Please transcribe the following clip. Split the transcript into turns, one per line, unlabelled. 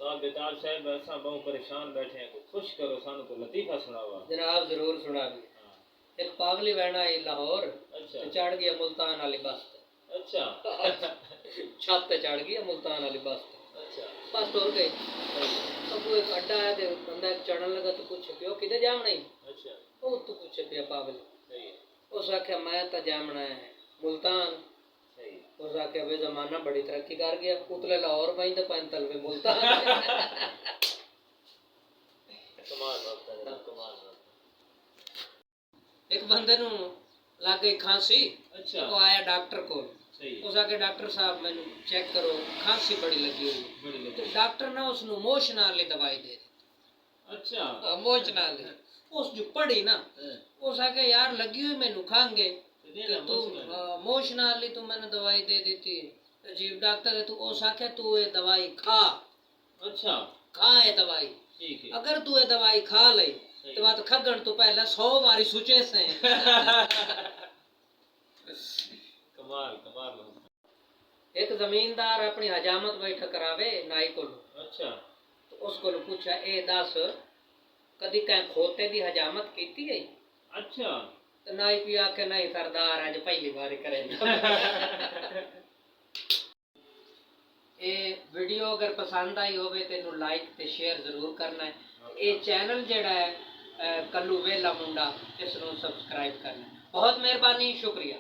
तो आप बेताल साहब ऐसा बहुत परेशान बैठे हैं, कुछ खुश करो, सानू को लतीफा सुनावा।
जनाब जरूर सुना भी। एक पागली बहना आई लाहौर,
अच्छा।
चढ़ गया मुल्तान वाली बस ते।
अच्छा।
छत पे चढ़ गया मुल्तान वाली बस ते।
अच्छा।
बस टुर गई। अब वो एक अड्डा आया तो बंदा चढ़न लगा तो पूछे पियो किधर जामना ही।
अच्छा।
वो तो पूछे पिया पागल।
सही है।
उस आख्या मैं तो जामना है मुल्तान।
सही।
उस आख्या भाई जमाना बड़ी तरक्की कर गया, उतले लाहौर पाई तो पैंतल में मुल्तान।
कमाल बात है, कमाल बात।
एक बंदे नु लग गई खांसी।
अच्छा।
वो आया डॉक्टर को।
सही।
उस आके डॉक्टर साहब मैंने चेक करो, खांसी बड़ी लगी हुई।
बड़ी लगी।
तो डॉक्टर ने उसनु मोशनाल ली दवाई दे दी।
अच्छा।
मोशनाल ली। उस जो पड़ी ना, उस आके यार लगी हुई मैंने खांगे। तो तू मोशनाल ली तो मैंने दवाई दे दी थी। अजीब डॉक्टर है, तू उस आके तू ये दवाई खा। अच्छा। खा ये दवाई। ठीक है। अगर तू ये दवाई खा ले तो बात खगन तो पहले 100 बारी सोचे से।
कमाल कमाल।
एक जमींदार अपनी हजामत बैठ करावे नाई को।
अच्छा।
तो उसको पूछा ए दस कदी कहीं खोते दी हजामत कीती गई। अच्छा। तो नाई पिया के नहीं सरदार आज पहली बार करे। ये वीडियो अगर पसंद आई होवे तेनू लाइक ते शेयर जरूर करना है। ये चैनल जेड़ा है कल्लू वेला मुंडा, इसनू सब्सक्राइब करना। बहुत मेहरबानी, शुक्रिया।